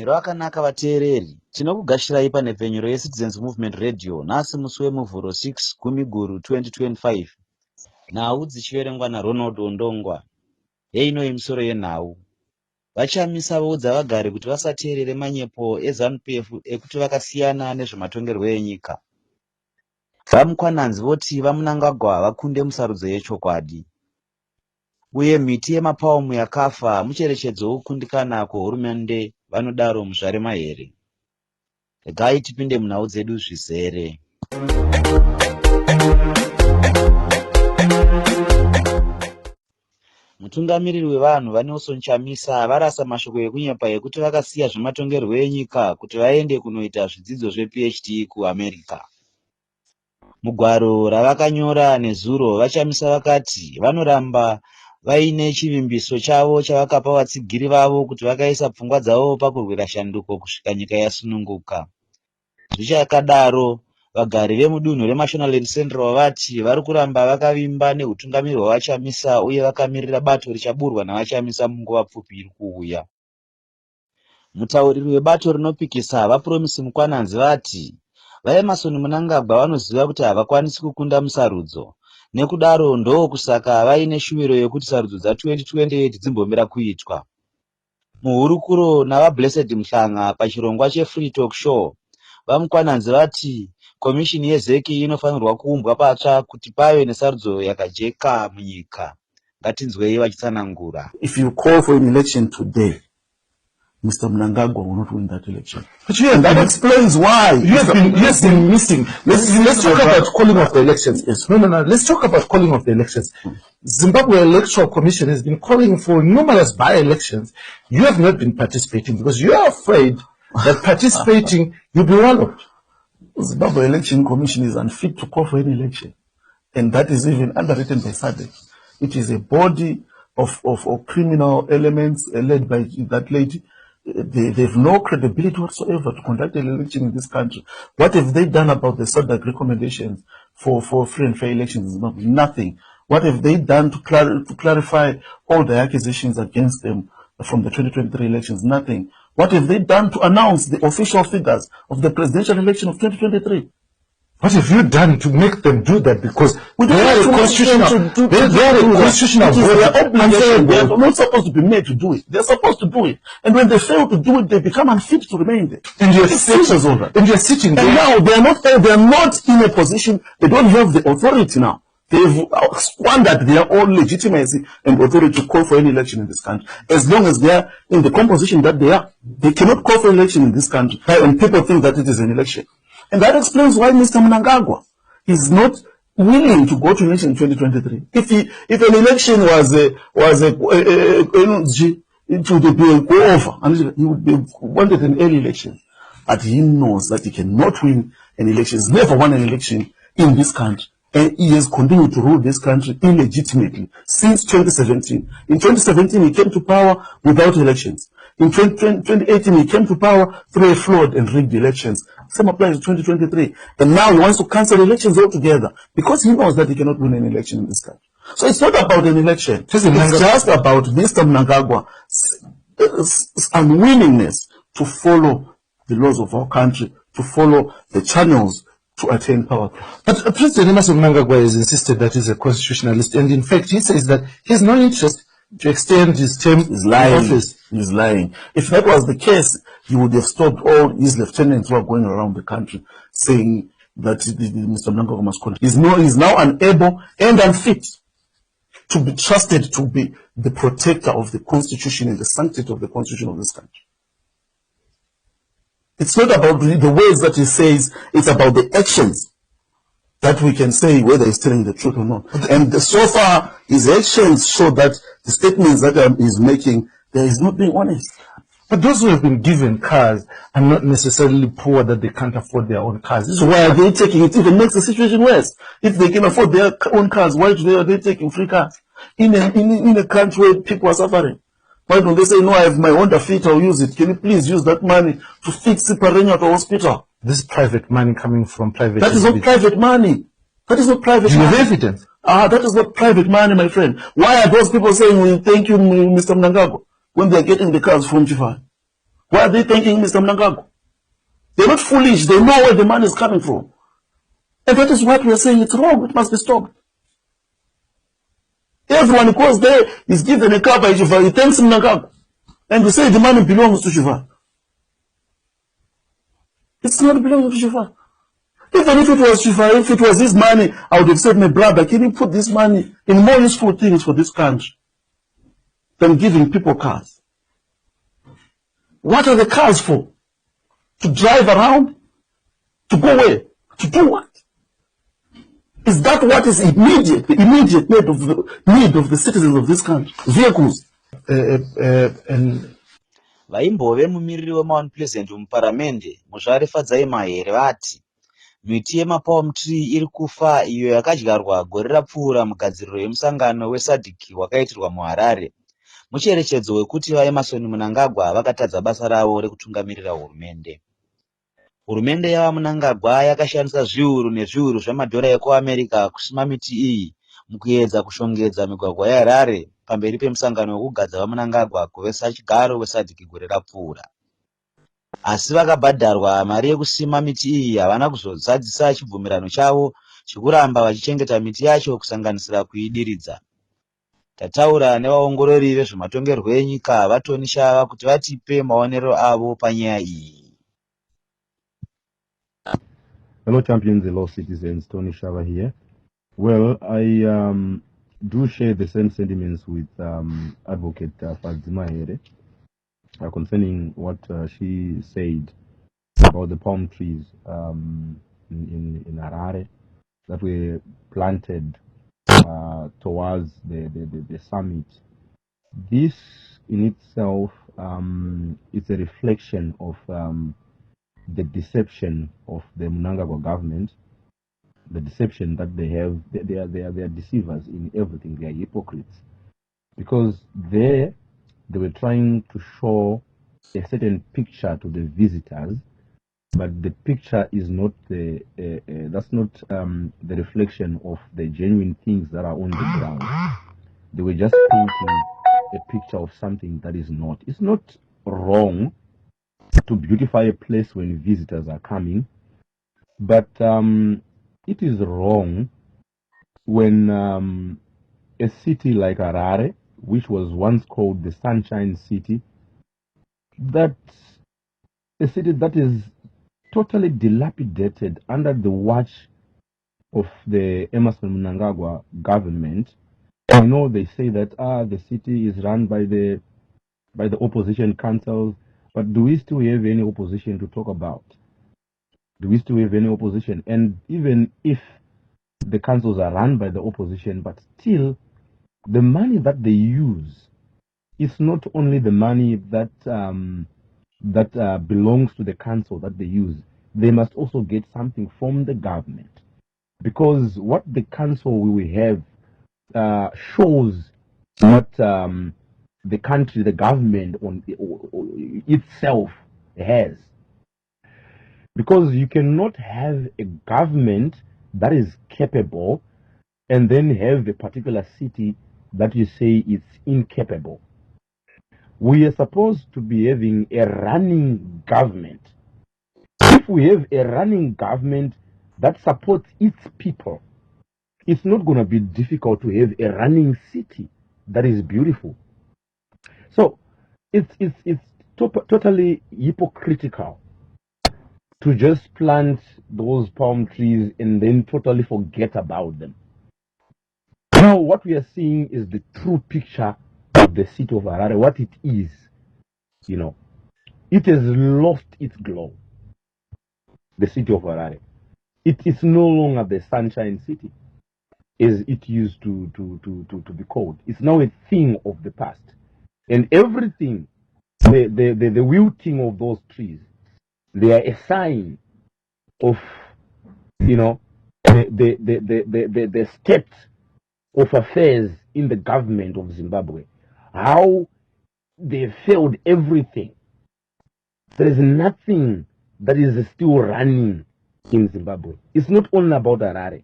Ganhiro akanaka vateereri, tinokugashirai panhepfenyuro yeCitizens Movement Radio nhasi musi wemuvhuro 6 Gumiguru 2025. Nhau dzichiverengwa naRonald Ondongwa. Heino yemisoro yenhau. VaChamisa voudza vagari kuti vasateerere manyepo eZANU ekuti vakasiyana nezvematongerwo enyika. Vamukwananzi voti vamunangagwa vakunde musarudzo yechokwadi. Uye miti yemapaumu yakafa mucherechedzo wokukundikana kwehurumende vanodaro muzvarema here. Regai tipinde munhau dzedu zvizere. Mutungamiriri wevanhu VaChamisa varasa mashoko ekunyepa ekuti vakasiya zvematongerwo enyika kuti vaende kunoita zvidzidzo zvePhD kuAmerica. Mugwaro ravakanyora nezuro, VaChamisa vakati vanoramba vaine chivimbiso chavo chavakapa vatsigiri vavo kuti vakaisa pfungwa dzavo pakurwira shanduko kusvika nyika yasununguka. Zvichakadaro, vagari vemudunhu reMashonaland Central vati vari kuramba vakavimba neutungamiri hwaVaChamisa uye vakamirira bato richaburwa naVaChamisa munguva pfupi iri kuuya. Mutauriri webato rinopikisa vaPuromisi Mukwananzi vati vaEmmerson Mnangagwa vanoziva kuti havakwanisi kukunda musarudzo. Nekudaro ndokusaka vaine shumiro yokuti sarudzo dza2028 dzimbomira kuitwa. Muhurukuro navaBlessed Mhlanga pachirongwa cheFree Talk Show, vaMukwananzi vati komishini yeZeki inofanirwa kuumbwa patsva kuti pave nesarudzo yakajeka munyika. Ngatinzwei vachitsanangura. If you call for an election today, Mr. Mnangagwa will not win that election. But that explains why you have been missing. Let's talk about calling off the elections. Yes. No. Let's talk about calling off the elections. Zimbabwe Electoral Commission has been calling for numerous by-elections. You have not been participating because you are afraid that participating you'll be walloped. Zimbabwe Election Commission is unfit to call for any election, and that is even underwritten by SADC. It is a body of criminal elements led by that lady. They have no credibility whatsoever to conduct an election in this country. What have they done about the SADC recommendations for free and fair elections? Nothing. What have they done to clarify all the accusations against them from the 2023 elections? Nothing. What have they done to announce the official figures of the presidential election of 2023? What have you done to make them do that? Because they are a constitutional obligation. They are not supposed to be made to do it. They are supposed to do it. And when they fail to do it, they become unfit to remain there. And you are sitting there. And now they are not in a position, they don't have the authority now. They've squandered their own legitimacy and authority to call for any election in this country. As long as they are in the composition that they are, they cannot call for an election in this country. And people think that it is an election. And that explains why Mr. Mnangagwa is not willing to go to election in 2023. If an election was it would be a go over, and he would be wanted an early election. But he knows that he cannot win an election. He's never won an election in this country. And he has continued to rule this country illegitimately since 2017. In 2017, he came to power without elections. In 2018, he came to power through a flawed and rigged elections. Same applies to 2023. And now he wants to cancel elections altogether because he knows that he cannot win an election in this country. So it's not about an election. It's just about Mr. Mnangagwa's unwillingness to follow the laws of our country, to follow the channels to attain power. But President Emmerson Mnangagwa has insisted that he's a constitutionalist, and in fact he says that he has no interest to extend his term in office. He's lying. If that was the case, he would have stopped all his lieutenants who are going around the country saying that Mr. Mnangagwa must continue. He's now unable and unfit to be trusted to be the protector of the Constitution and the sanctity of the Constitution of this country. It's not about the words that he says, it's about the actions that we can say whether he's telling the truth or not. And so far, his actions show that the statements that he's making, there is not being honest. But those who have been given cars are not necessarily poor that they can't afford their own cars. So why are they taking it? It even makes the situation worse. If they can afford their own cars, why are they taking free cars? In a country where people are suffering. Why don't they say, no, I have my Honda Fit, I'll use it. Can you please use that money to fix Siparenya to hospital? This is private money coming from private. That is not private money. That is not private money. Do you have evidence? That is not private money, my friend. Why are those people saying, well, thank you, Mr. Mnangagwa, when they're getting the cars from Chifai? Why are they thanking Mr. Mnangagwa? They're not foolish. They know where the money is coming from. And that is what we are saying. It's wrong. It must be stopped. Everyone goes there, is given a car by Shiva. He thanks Mnangagwa. And we say the money belongs to Shiva. It's not belonging to Shiva. Even if it was Shiva, if it was his money, I would have said, my brother, can you put this money in more useful things for this country than giving people cars? What are the cars for? To drive around? To go where? To do what? Is that what is immediate need of the citizens of this country? Vehicles. Vaimbove mumiriri weMount Pleasant muparamende muzvare Fadzai Mahere vati miti yemapalm tree iri kufa iyo yakadyarwa gore rapfuura mugadziriro yemusangano weSADC wakaitirwa muHarare mucherechedzo wekuti vaEmmerson Mnangagwa vakatadza basa ravo rekutungamirira hurumende. Hurumende yavaMnangagwa yakashandisa zviuru nezviuru zvamadhora ekuAmerica kusima miti iyi mukuedza kushongedza migwagwa yeHarare pamberi pemusangano wekugadza vaMnangagwa kuvesa chigaro weSADC gore rapfuura. Asi vakabhadharwa mari yekusima miti iyi havana kuzozadzisa chibvumirano chavo chekuramba vachichengeta miti yacho kusanganisira kuidiridza. Tataura nevaongorori vezvematongerwo enyika vatoni shava kuti vatipe maonero avo panyaya iyi. Hello champions, hello citizens, Tony Shava here. Well, I do share the same sentiments with Advocate Fadzai Mahere concerning what she said about the palm trees in Harare that were planted towards the summit. This in itself is a reflection of the deception of the Mnangagwa government, the deception that they have. They are deceivers in everything. They are hypocrites, because they were trying to show a certain picture to the visitors, but the picture is not that's not the reflection of the genuine things that are on the ground. They were just painting a picture of something that is not. It's not wrong to beautify a place when visitors are coming, but it is wrong when a city like Harare, which was once called the Sunshine City, that a city that is totally dilapidated under the watch of the Emmerson Mnangagwa government. I know they say that the city is run by the opposition councils, but do we still have any opposition to talk about? Do we still have any opposition? And even if the councils are run by the opposition, but still the money that they use is not only the money that belongs to the council that they use. They must also get something from the government, because what the council will have shows what the country, the government on itself has. Because you cannot have a government that is capable and then have a particular city that you say is incapable. We are supposed to be having a running government. If we have a running government that supports its people, it's not going to be difficult to have a running city that is beautiful. So it's totally hypocritical to just plant those palm trees and then totally forget about them. Now what we are seeing is the true picture of the city of Harare, what it is. You know, it has lost its glow. The city of Harare. It is no longer the Sunshine City as it used to be called. It's now a thing of the past. And everything, the wilting of those trees, they are a sign of, you know, the state of affairs in the government of Zimbabwe. How they failed everything. There is nothing that is still running in Zimbabwe. It's not only about Harare.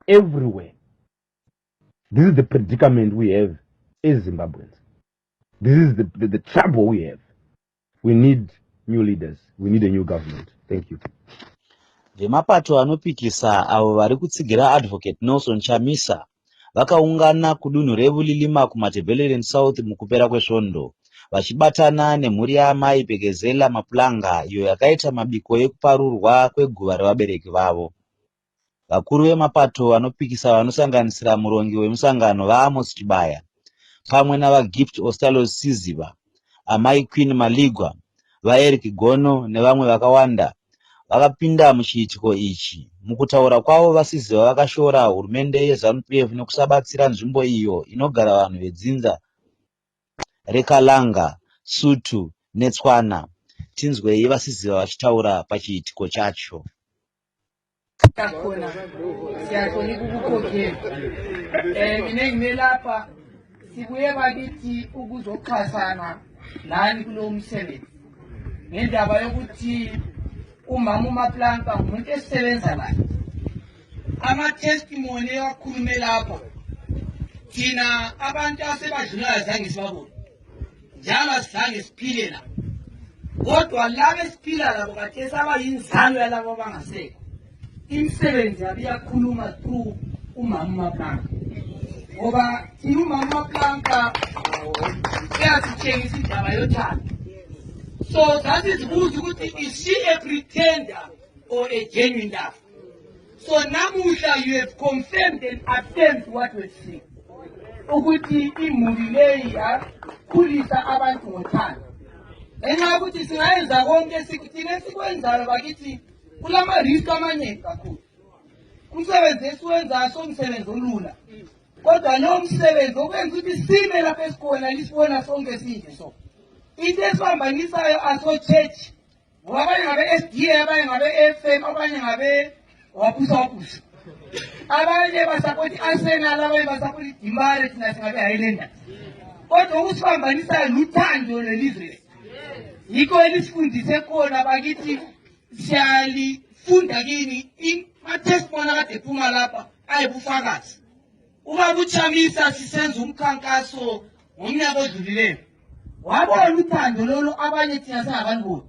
Everywhere. This is the predicament we have as Zimbabweans. This is the trouble we have. We need new leaders. We need a new government. Thank you. Vemapato anopikisa avo vari kutsigira Advocate VaChamisa vakaungana kudunhu reVulilima kuMatabeleland South mukupera kwesvondo, vachibatana nemhuri yaamai Bekezela Mapulanga iyo yakaita mabiko ekuparurwa kweguva revabereki vavo. Vakuru vemapato anopikisa vanosanganisira murongi wemusangano vaAmos Chibaya pamwe navaGift Ostalos Siziva, amai Queen Maligwa, vaEric Gono nevamwe vakawanda vakapinda muchiitiko ichi. Mukutaura kwavo vaSiziva vakashora hurumende yeZANU-PF nekusabatsira nzvimbo iyo inogara vanhu vedzinza reKalanga, Sutu neTswana. Tinzwei vaSiziva vachitaura pachiitiko chacho. Sibuye bakithi ukuzoxhasana nani kulo msebenzi ngendaba yokuthi umama uMaplanka umuntu esebenza la. Ama-testimony akhulume lapho thina abantu asebadlulayo zange sibabone njalo sizange siphile la, kodwa laba esiphila labo kade sabayinzalo yalabo abangasekho. Imisebenzi yabe iyakhuluma through umama uMaplanka ngoba thina umama uMaplanka uyasitshengisa indaba yothando. So that is ukuthi is she a pretender or a genuine love? So namuhla you have confirmed and affirmed what we're saying, ukuthi imuli leyi yakhulisa abantu ngothando. Enxa yokuthi singayenza konke thina esikwenzayo bakithi kulama-risk amaningi kakhulu. Umsebenzi esiwenzayo somsebenzi olula, kodwa lo msebenzi okwenza ukuthi sime lapha esikhona lisibona sonke sinje so. Into esibambanisayo aso-church, ngoba abanye ngabe-SDA, abanye ngabe-FM, abanye ngabe-waphusa. Abanye basapoti Arsenal, abanye basapoti Dimare, thina singabe Highlanders. Kodwa okusibambanisayo luthando lelizwe. Yikho elisifundise khona bakithi siyalifunda kini ama-testimony akade ephuma lapha ayibufakazi. VaChamisa sisenza umkhankaso ngomnyaka odlulileyo, wabona uthando lolo abanye thina singabaniboni,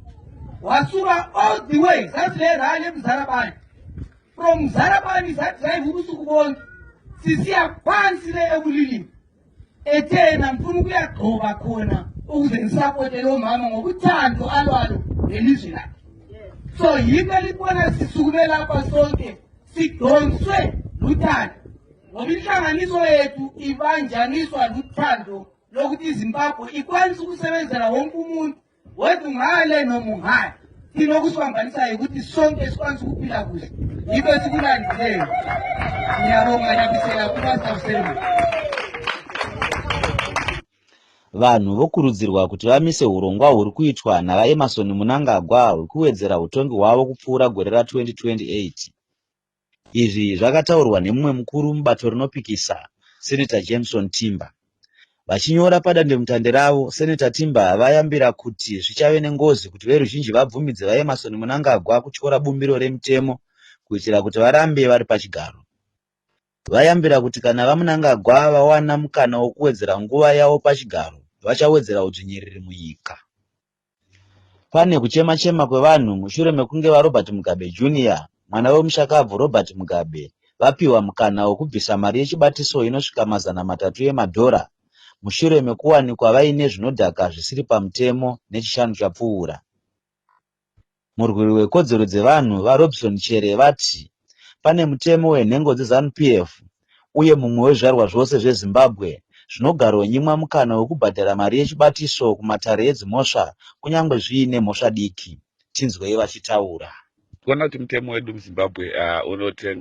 wasuka all the way sathi le rally eMzarabani, from Mzarabani sathi ubusuku bonke sisiya phansi le eBulilima, ethena mfuna ukuyagqoba khona ukuze ngisapote lo mama ngokuthando alwalo ngelizwe lakhe. So yikho libona sisukume lapha sonke sidonswe luthando, ngoba inhlanganiso yethu ibanjaniswa luthando lokuthi iZimbabwe ikwanisa ukusebenzela wonke umuntu, wethu ngale noma ungale. Thina okusibambanisayo ukuthi sonke sikwanisa ukuphila kuhle, yikho esikulandileyo. Ngiyabonga nabisela kubasasebenzi. Vanhu vokurudzirwa kuti vamise urongwa huri kuitwa navaEmmerson Mnangagwa hwekuwedzera utongi hwavo kupfuura gore ra2028. Izvi zvakataurwa nemumwe mukuru mubato rinopikisa, Senator Jameson Timber. Vachinyora padandemutande ravo, Senator Timber vayambira kuti zvichave nengozi kuti veruzhinji vabvumidze vaEmmerson Mnangagwa kutyora bumbiro remutemo kuitira kuti varambe vari pachigaro. Vayambira kuti kana vaMnangagwa vawana mukana wokuwedzera nguva yavo pachigaro, vachawedzera udzvinyiriri munyika. Pane kuchema-chema kwevanhu mushure mekunge vaRobert Mugabe Jr., mwana wemushakabvu Robert Mugabe, vapiwa mukana wokubvisa mari yechibatiso inosvika $300 emadhora mushure mekuwanikwa vaine zvinodhaka zvisiri pamutemo nechishanu chapfuura. Murwiri wekodzero dzevanhu vaRobson Chere vati pane mutemo wenhengo dzeZANU-PF uye mumwe wezvarwa zvose zveZimbabwe zvinogaronyimwa mukana wekubhadhara mari yechibatiso kumatare edzimhosva kunyange zviine mhosva diki. Tinzwei vachitaura. Tinoona kuti mutemo wedu muZimbabwe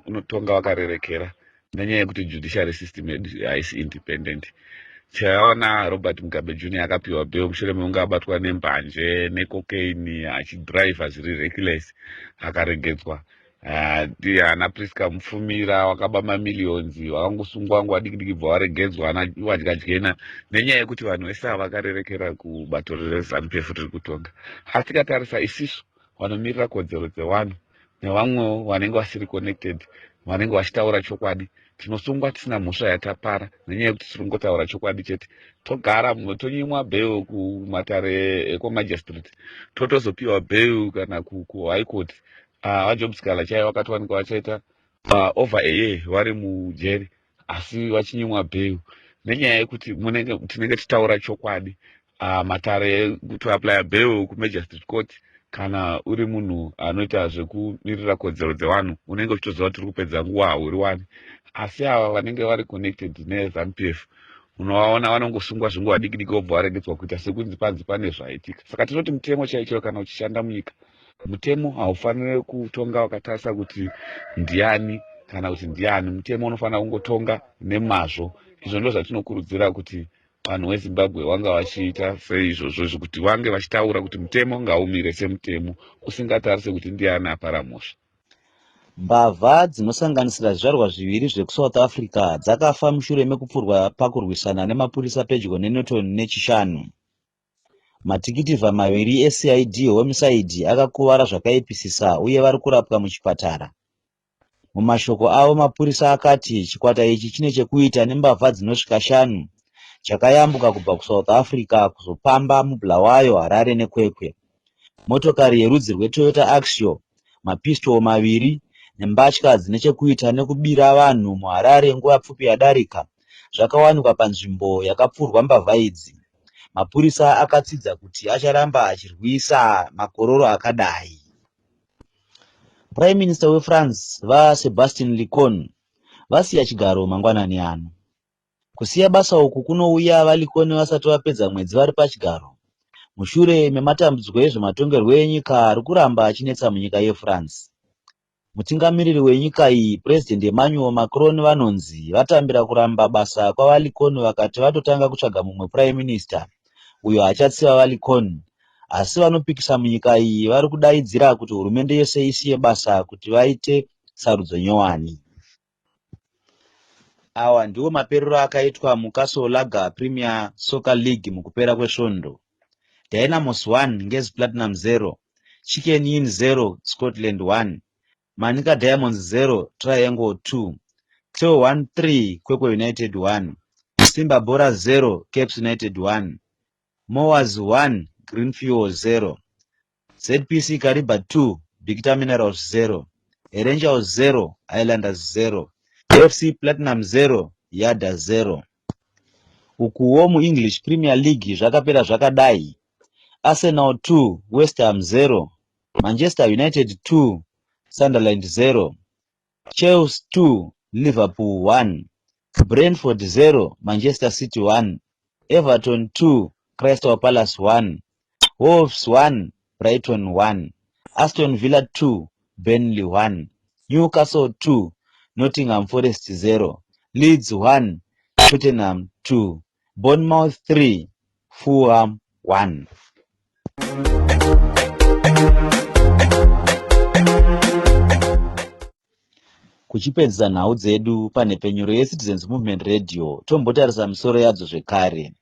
unotonga wakarerekera nenyaya yekuti judiciary system yedu haisi independent. Chaona Robert Mugabe Jr. akapiwa bail mushure mekunge abatwa nembanje necocaine achidriva zviri reckless akaregedzwa. Ana Priska Mufumira wakaba mamiliyonzi wakangosungwa nguva diki bva waregedzwa wadyadyena nenyaya yekuti vanhu vese vakarerekera kubato reZANU-PF riri kutonga. Asi tikatarisa isisu vanomirira kodzero dzevanhu nevamwe vanenge vasiri connected vanenge vachitaura chokwadi tinosungwa tisina mhosva yatapara nenyaya yekuti tiri kungotaura chokwadi chete. Togara mumwe tonyimwa bheil kumatare ekomajistrate, totozopiwa bheil kana kuhigh court. VaJobs Kala chaivo vakatowanikwa vachaita over a year vari mujeri asi vachinyimwa bheil nenyaya yekuti tinenge tichitaura chokwadi. Matare kutoaplya bheil kumajistrate court kana uri munhu anoita zvekumirira kodzero dzevanhu unenge uchitoziva kuti uri kupedza nguva hauri wani. Asi ava vanenge vari connected neZANU PF unovaona vanongosungwa zvinguva diki diki vobva varegedzwa kuita sekunzi panzi pane zvaitika. Saka tinoti mutemo chaicho kana uchishanda munyika, mutemo haufaniri kutonga wakatarisa kuti ndiani kana kuti ndiani. Mutemo unofanira kungotonga nemazvo. Izvo ndo zvatinokurudzira kuti vanhu veZimbabwe vanga vachiita seizvozvo, kuti vange vachitaura kuti mutemo ngaumire semutemo usingatarise kuti ndiani apara mhosva. Mbavha dzinosanganisira zvizvarwa zviviri zvekuSouth Africa dzakafa mushure mekupfurwa pakurwisana nemapurisa pedyo neNorton nechishanu. Matikiti maviri eCID homicide akakuvara zvakaipisisa uye vari kurapwa muchipatara. Mumashoko avo mapurisa akati chikwata ichi chine chekuita nembavha dzinosvika 5 chakayambuka kubva kuSouth Africa kuzopamba muBulawayo, Harare neKwekwe. Motokari yerudzi rweToyota Axio, mapistol 2 nembatya dzine chekuita nekubira vanhu muHarare nguva pfupi yadarika zvakawanikwa panzvimbo yakapfurwa mbavha idzi. Mapurisa akatsidza kuti acharamba achirwisa makororo akadai. Prime Minister weFrance vaSebastien Lecornu vasiya chigaro mangwanani ano. Kusiya basa uku kunouya vaLecornu vasati vapedza mwedzi vari pachigaro, mushure mematambudziko ezvematongerwo enyika ari kuramba achinetsa munyika yeFrance. Mutungamiriri wenyika iyi, President Emmanuel Macron, vanonzi vatambira kuramba basa kwavaLecornu vakati vatotanga kutsvaga mumwe Prime Minister uyo achatsiva vaLecornu, asi vanopikisa munyika iyi vari kudaidzira kuti hurumende yose isiye basa kuti vaite sarudzo nyowani. Awa ndiwo maperero akaitwa muCastle Lager Premier Soccer League mukupera kwesvondo. Dynamos 1 Ngezi Platinum 0, Chicken Inn 0 Scotland 1, Manica Diamonds 0 Triangle 2, Teo 1-3 Kwekwe United 1, Simba Bora 0 Caps United 1, Mowers 1 Greenfield 0, ZPC Kariba 2 Bigta Minerals 0, Rangers 0 Islanders 0, FC Platinum 0 Yada 0. Ukuwo muEnglish Premier League zvakapera zvakadai. Arsenal 2 West Ham 0, Manchester United 2 Sunderland 0, Chelsea 2 Liverpool 1, Brentford 0 Manchester City 1, Everton 2 Crystal Palace 1, Wolves 1 Brighton 1, Aston Villa 2 Burnley 1, Newcastle 2 Nottingham Forest 0, Leeds 1 Tottenham 2, Bournemouth 3 Fulham 1. Kuchipedza nhau dzedu pane penyuro yeCitizens Movement Radio, tombotarisa misoro yadzo zvekare.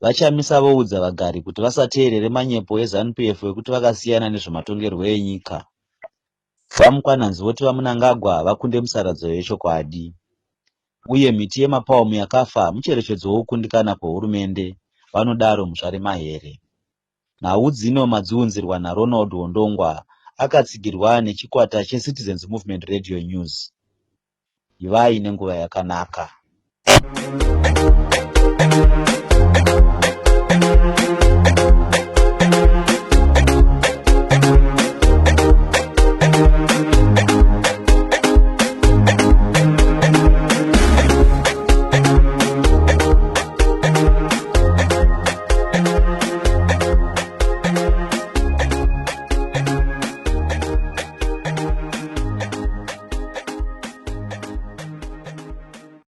VaChamisa voudza vagari kuti vasaterere manyepo eZANU PF ekuti vakasiyana nezvematongerwo enyika. Vamukwananzi voti vaMunangagwa vakunde musaradzo yechokwadi. Uye miti yemapaumu yakafa mucherechedzo wokundikana kwehurumende, vanodaro muZvaremahere. Nhau dzino madziunzirwa naRonald Wondongwa, akatsigirwa nechikwata cheCitizens Movement Radio News. Ivai nenguva yakanaka.